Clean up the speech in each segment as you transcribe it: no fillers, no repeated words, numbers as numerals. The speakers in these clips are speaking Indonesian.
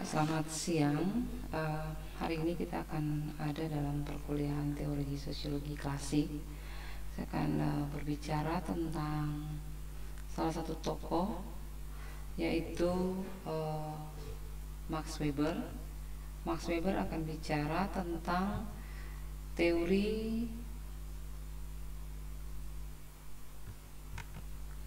selamat siang. Hari ini kita akan ada dalam perkuliahan teori sosiologi klasik. Saya akan berbicara tentang salah satu tokoh, yaitu Max Weber. Max Weber akan bicara tentang teori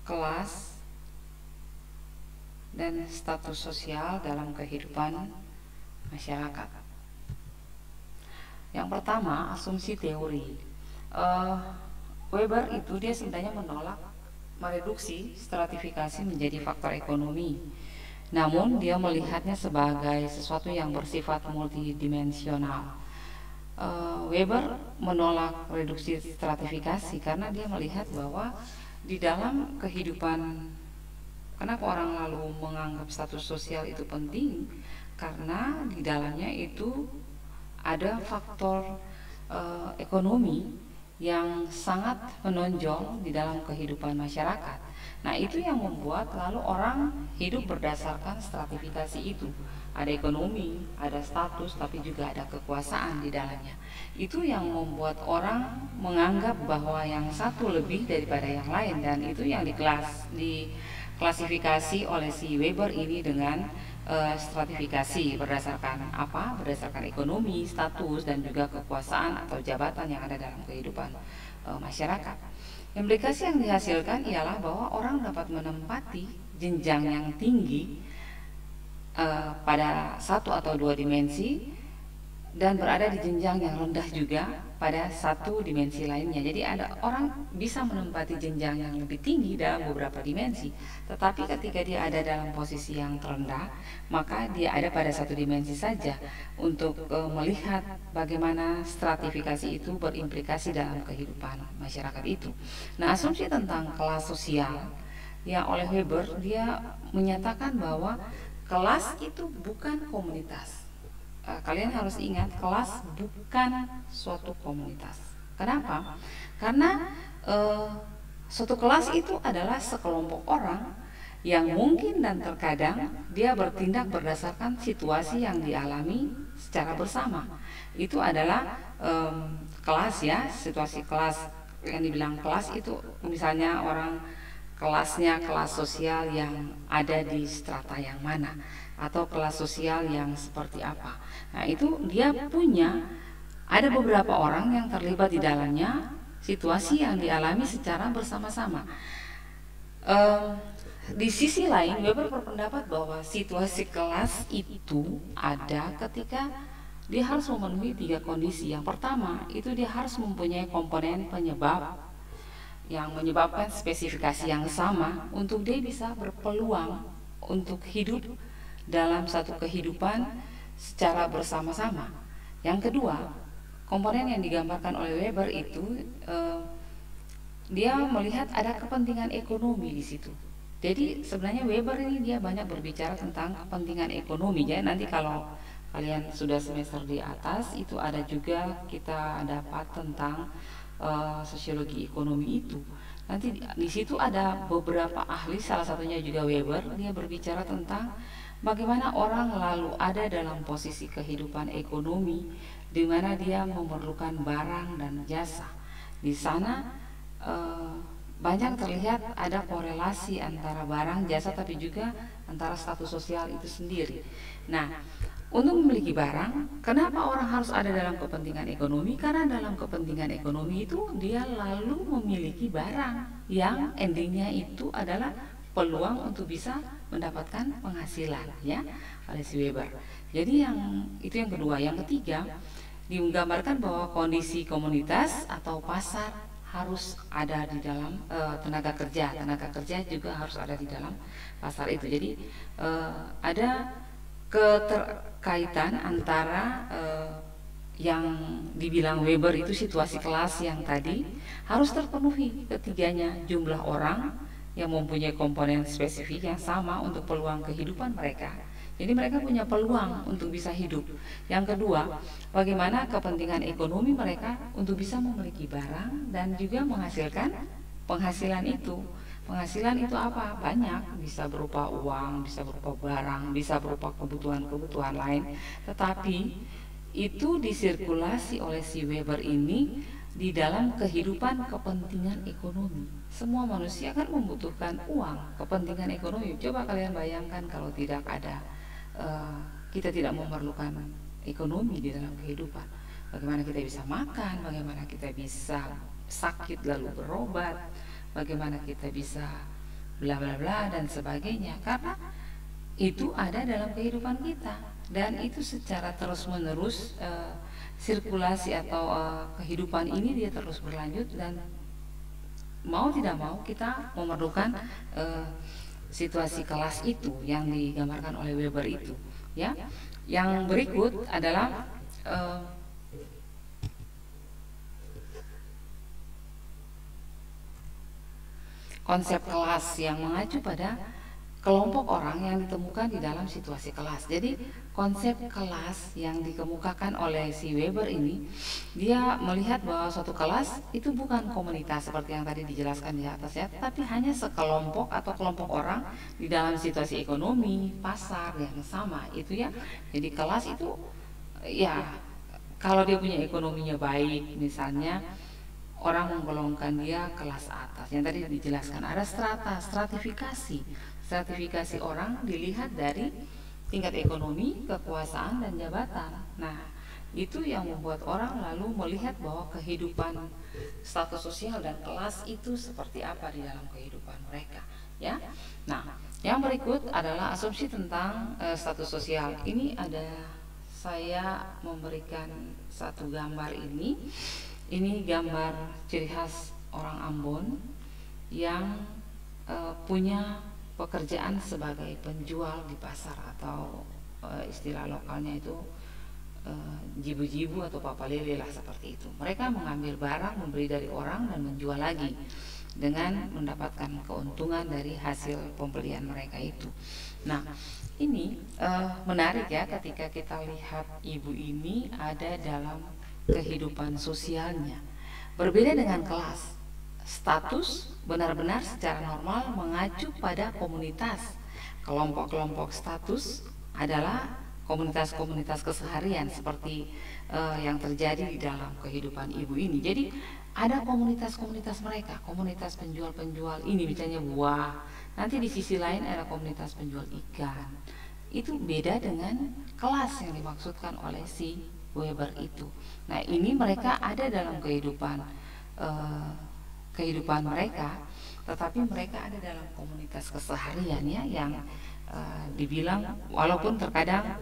kelas dan status sosial dalam kehidupan masyarakat. Yang pertama, asumsi teori. Weber itu dia sebenarnya menolak mereduksi stratifikasi menjadi faktor ekonomi. Namun dia melihatnya sebagai sesuatu yang bersifat multidimensional. Weber menolak reduksi stratifikasi karena dia melihat bahwa di dalam kehidupan, kenapa orang lalu menganggap status sosial itu penting? Karena di dalamnya itu ada faktor ekonomi yang sangat menonjol di dalam kehidupan masyarakat. Nah, itu yang membuat lalu orang hidup berdasarkan stratifikasi itu. Ada ekonomi, ada status, tapi juga ada kekuasaan di dalamnya. Itu yang membuat orang menganggap bahwa yang satu lebih daripada yang lain, dan itu yang diklasifikasi oleh si Weber ini dengan stratifikasi berdasarkan apa? Berdasarkan ekonomi, status, dan juga kekuasaan atau jabatan yang ada dalam kehidupan masyarakat. Implikasi yang dihasilkan ialah bahwa orang dapat menempati jenjang yang tinggi pada satu atau dua dimensi dan berada di jenjang yang rendah juga pada satu dimensi lainnya. Jadi ada orang bisa menempati jenjang yang lebih tinggi dalam beberapa dimensi, tetapi ketika dia ada dalam posisi yang terendah, maka dia ada pada satu dimensi saja untuk melihat bagaimana stratifikasi itu berimplikasi dalam kehidupan masyarakat itu. Nah, asumsi tentang kelas sosial yang oleh Weber, dia menyatakan bahwa kelas itu bukan komunitas. Kalian harus ingat, kelas bukan suatu komunitas. Kenapa? Karena suatu kelas itu adalah sekelompok orang yang mungkin dan terkadang dia bertindak berdasarkan situasi yang dialami secara bersama. Itu adalah kelas, ya, situasi kelas. Yang dibilang kelas itu misalnya orang kelasnya kelas sosial yang ada di strata yang mana, atau kelas sosial yang seperti apa. Nah, itu dia punya, ada beberapa orang yang terlibat di dalamnya, situasi yang dialami secara bersama-sama. Di sisi lain, Weber berpendapat bahwa situasi kelas itu ada ketika dia harus memenuhi tiga kondisi. Yang pertama, itu dia harus mempunyai komponen penyebab yang menyebabkan spesifikasi yang sama untuk dia bisa berpeluang untuk hidup dalam satu kehidupan secara bersama-sama. Yang kedua, komponen yang digambarkan oleh Weber itu dia melihat ada kepentingan ekonomi di situ. Jadi sebenarnya Weber ini dia banyak berbicara tentang kepentingan ekonomi. Jadi nanti kalau kalian sudah semester di atas itu ada juga kita dapat tentang sosiologi ekonomi itu. Nanti di situ ada beberapa ahli, salah satunya juga Weber. Dia berbicara tentang bagaimana orang lalu ada dalam posisi kehidupan ekonomi di mana dia memerlukan barang dan jasa. Di sana banyak terlihat ada korelasi antara barang, jasa, tapi juga antara status sosial itu sendiri. Nah, untuk memiliki barang, kenapa orang harus ada dalam kepentingan ekonomi? Karena dalam kepentingan ekonomi itu dia lalu memiliki barang yang endingnya itu adalah peluang untuk bisa mendapatkan penghasilan, ya, oleh si Weber. Jadi itu yang kedua. Yang ketiga, digambarkan bahwa kondisi komunitas atau pasar harus ada di dalam tenaga kerja juga harus ada di dalam pasar itu. Jadi ada keterkaitan antara yang dibilang Weber itu situasi kelas yang tadi harus terpenuhi ketiganya, jumlah orang yang mempunyai komponen spesifik yang sama untuk peluang kehidupan mereka. Jadi mereka punya peluang untuk bisa hidup. Yang kedua, bagaimana kepentingan ekonomi mereka untuk bisa memiliki barang dan juga menghasilkan penghasilan itu. Penghasilan itu apa? Banyak, bisa berupa uang, bisa berupa barang, bisa berupa kebutuhan-kebutuhan lain. Tetapi itu disirkulasi oleh si Weber ini di dalam kehidupan kepentingan ekonomi. Semua manusia kan membutuhkan uang, kepentingan ekonomi. Coba kalian bayangkan kalau tidak ada, kita tidak memerlukan ekonomi di dalam kehidupan. Bagaimana kita bisa makan, bagaimana kita bisa sakit lalu berobat, bagaimana kita bisa bla bla bla dan sebagainya, karena itu ada dalam kehidupan kita dan itu secara terus menerus, sirkulasi atau kehidupan ini dia terus berlanjut dan mau tidak mau kita memerlukan situasi kelas itu yang digambarkan oleh Weber itu, ya. Yang berikut adalah konsep kelas yang mengacu pada kelompok orang yang ditemukan di dalam situasi kelas. Jadi konsep kelas yang dikemukakan oleh si Weber ini, dia melihat bahwa suatu kelas itu bukan komunitas seperti yang tadi dijelaskan di atas ya, tapi hanya sekelompok atau kelompok orang di dalam situasi ekonomi, pasar yang sama itu ya. Jadi kelas itu ya kalau dia punya ekonominya baik misalnya, orang menggolongkan dia kelas atas. Yang tadi dijelaskan ada stratifikasi orang dilihat dari tingkat ekonomi, kekuasaan dan jabatan. Nah, itu yang membuat orang lalu melihat bahwa kehidupan status sosial dan kelas itu seperti apa di dalam kehidupan mereka, ya. Nah, yang berikut adalah asumsi tentang status sosial. Ini ada saya memberikan satu gambar ini. Ini gambar ciri khas orang Ambon yang punya pekerjaan sebagai penjual di pasar atau istilah lokalnya itu jibu-jibu atau papalele lah seperti itu. Mereka mengambil barang, membeli dari orang dan menjual lagi dengan mendapatkan keuntungan dari hasil pembelian mereka itu. Nah, ini menarik ya ketika kita lihat ibu ini ada dalam kehidupan sosialnya. Berbeda dengan kelas, status benar-benar secara normal mengacu pada komunitas. Kelompok-kelompok status adalah komunitas-komunitas keseharian seperti yang terjadi di dalam kehidupan ibu ini. Jadi ada komunitas-komunitas mereka, komunitas penjual-penjual ini misalnya buah. Nanti di sisi lain ada komunitas penjual ikan. Itu beda dengan kelas yang dimaksudkan oleh si Weber itu. Nah, ini mereka ada dalam kehidupan mereka, tetapi mereka ada dalam komunitas kesehariannya yang dibilang walaupun terkadang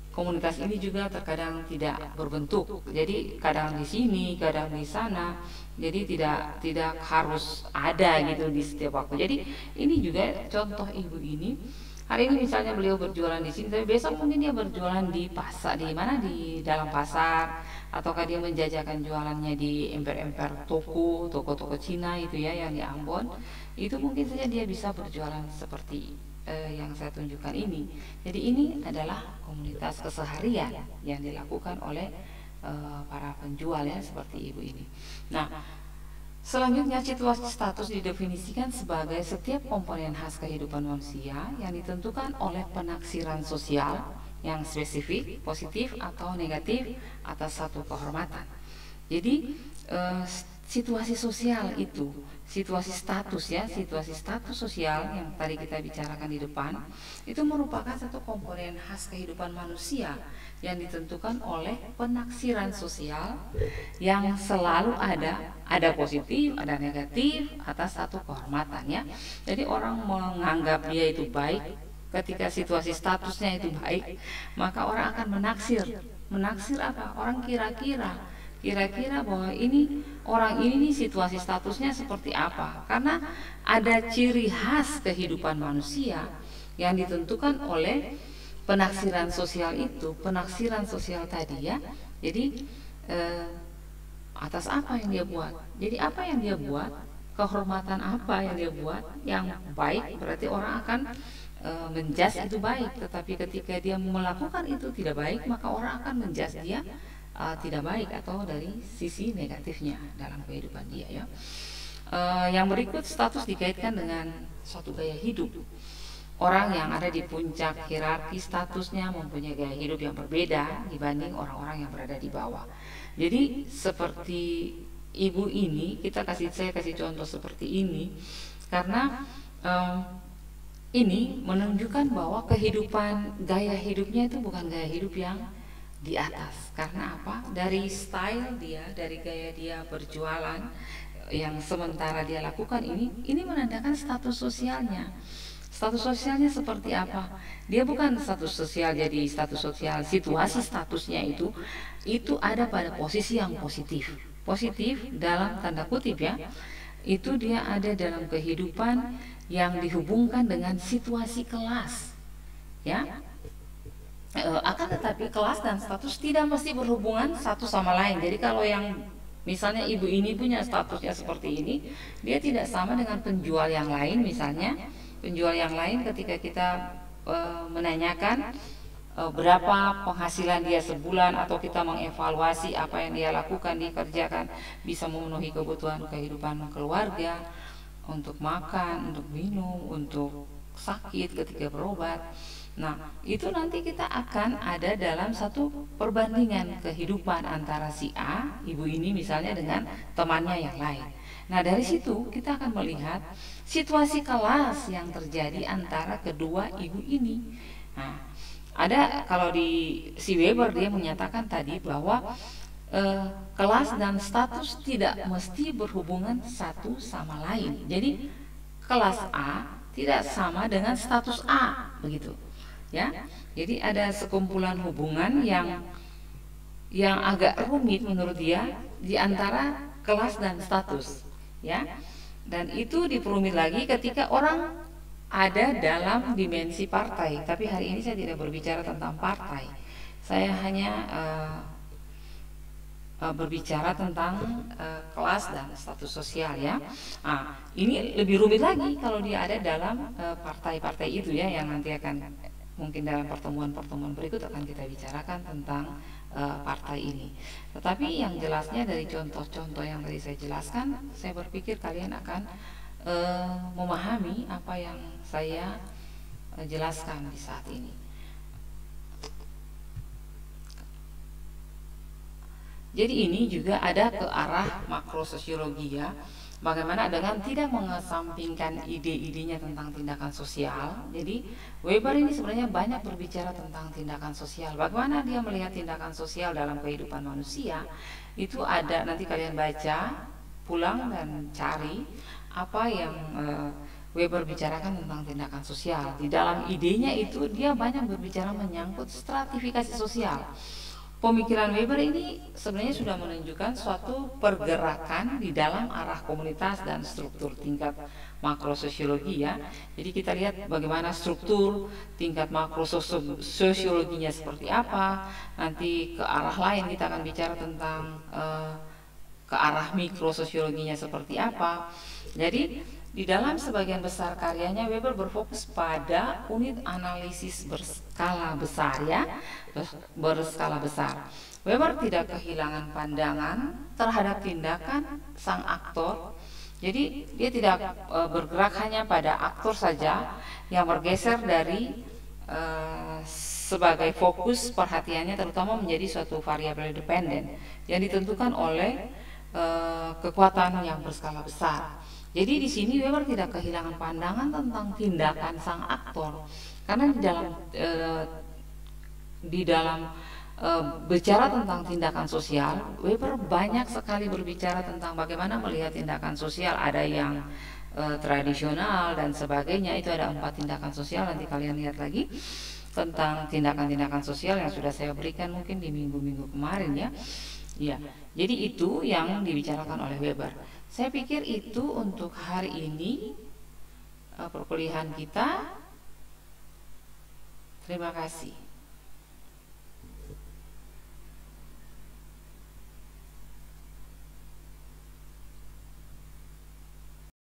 komunitas ini juga terkadang tidak berbentuk. Jadi kadang di sini, kadang di sana. Jadi tidak harus ada gitu di setiap waktu. Jadi ini juga contoh ibu ini. Hari ini misalnya beliau berjualan di sini, tapi besok mungkin dia berjualan di pasar, di mana, di dalam pasar, ataukah dia menjajakan jualannya di emper-emper toko-toko Cina itu ya yang di Ambon. Itu mungkin saja dia bisa berjualan seperti yang saya tunjukkan ini. Jadi ini adalah komunitas keseharian yang dilakukan oleh para penjual ya seperti ibu ini. Nah, selanjutnya situasi status didefinisikan sebagai setiap komponen khas kehidupan manusia yang ditentukan oleh penaksiran sosial yang spesifik, positif atau negatif atas satu kehormatan. Jadi situasi sosial itu, situasi status ya, situasi status sosial yang tadi kita bicarakan di depan, itu merupakan satu komponen khas kehidupan manusia yang ditentukan oleh penaksiran sosial yang selalu ada positif, ada negatif atas satu kehormatan ya. Jadi orang menganggap dia itu baik ketika situasi statusnya itu baik, maka orang akan menaksir apa? Orang kira-kira bahwa ini orang ini nih situasi statusnya seperti apa, karena ada ciri khas kehidupan manusia yang ditentukan oleh penaksiran sosial itu, penaksiran sosial tadi ya. Jadi atas apa yang dia buat. Jadi apa yang dia buat, kehormatan apa yang dia buat yang baik, berarti orang akan menjudge itu baik. Tetapi ketika dia melakukan itu tidak baik, maka orang akan menjudge dia tidak baik atau dari sisi negatifnya dalam kehidupan dia ya. Yang berikut, status dikaitkan dengan suatu gaya hidup. Orang yang ada di puncak hierarki statusnya mempunyai gaya hidup yang berbeda dibanding orang-orang yang berada di bawah. Jadi seperti ibu ini, saya kasih contoh seperti ini karena ini menunjukkan bahwa gaya hidupnya itu bukan gaya hidup yang di atas. Karena apa? Dari style dia, dari gaya dia berjualan yang sementara dia lakukan ini menandakan status sosialnya. Status sosialnya seperti apa? Dia bukan status sosial jadi status sosial, situasi statusnya itu ada pada posisi yang positif. Positif dalam tanda kutip ya. Itu dia ada dalam kehidupan yang dihubungkan dengan situasi kelas. Ya. Akan tetapi kelas dan status tidak mesti berhubungan satu sama lain. Jadi kalau yang misalnya ibu ini punya statusnya seperti ini, dia tidak sama dengan penjual yang lain misalnya. Penjual yang lain ketika kita menanyakan berapa penghasilan dia sebulan atau kita mengevaluasi apa yang dia lakukan, dikerjakan, bisa memenuhi kebutuhan kehidupan keluarga, untuk makan, untuk minum, untuk sakit ketika berobat. Nah, itu nanti kita akan ada dalam satu perbandingan kehidupan antara si A, ibu ini misalnya, dengan temannya yang lain. Nah, dari situ kita akan melihat situasi kelas yang terjadi antara kedua ibu ini. Nah, ada kalau di si Weber dia menyatakan tadi bahwa kelas dan status tidak mesti berhubungan satu sama lain. Jadi kelas A tidak sama dengan status A, begitu. Ya. Jadi ada sekumpulan hubungan yang agak rumit menurut dia di antara kelas dan status. Ya, dan itu diperumit lagi ketika orang ada dalam dimensi partai. Tapi hari ini saya tidak berbicara tentang partai, saya hanya berbicara tentang kelas dan status sosial ya. Ini lebih rumit lagi kalau dia ada dalam partai-partai itu ya, yang nanti akan mungkin dalam pertemuan-pertemuan berikut akan kita bicarakan tentang partai ini. Tetapi yang jelasnya dari contoh-contoh yang tadi saya jelaskan, saya berpikir kalian akan memahami apa yang saya jelaskan di saat ini. Jadi ini juga ada ke arah makrososiologi ya. Bagaimana dengan tidak mengesampingkan ide-idenya tentang tindakan sosial. Jadi Weber ini sebenarnya banyak berbicara tentang tindakan sosial. Bagaimana dia melihat tindakan sosial dalam kehidupan manusia. Itu ada, nanti kalian baca, pulang dan cari apa yang Weber bicarakan tentang tindakan sosial. Di dalam idenya itu dia banyak berbicara menyangkut stratifikasi sosial. Pemikiran Weber ini sebenarnya sudah menunjukkan suatu pergerakan di dalam arah komunitas dan struktur tingkat makrososiologi ya. Jadi kita lihat bagaimana struktur tingkat makrososiologinya seperti apa. Nanti ke arah lain kita akan bicara tentang ke arah mikrososiologinya seperti apa. Jadi di dalam sebagian besar karyanya Weber berfokus pada unit analisis berskala besar ya, berskala besar. Weber tidak kehilangan pandangan terhadap tindakan sang aktor. Jadi dia tidak bergerak hanya pada aktor saja yang bergeser dari sebagai fokus perhatiannya terutama menjadi suatu variabel dependen yang ditentukan oleh kekuatan yang berskala besar. Jadi di sini Weber tidak kehilangan pandangan tentang tindakan sang aktor, karena di dalam bicara tentang tindakan sosial, Weber banyak sekali berbicara tentang bagaimana melihat tindakan sosial. Ada yang tradisional dan sebagainya. Itu ada 4 tindakan sosial. Nanti kalian lihat lagi tentang tindakan-tindakan sosial yang sudah saya berikan mungkin di minggu-minggu kemarin ya. Ya, jadi itu yang dibicarakan oleh Weber. Saya pikir itu untuk hari ini perkuliahan kita. Terima kasih.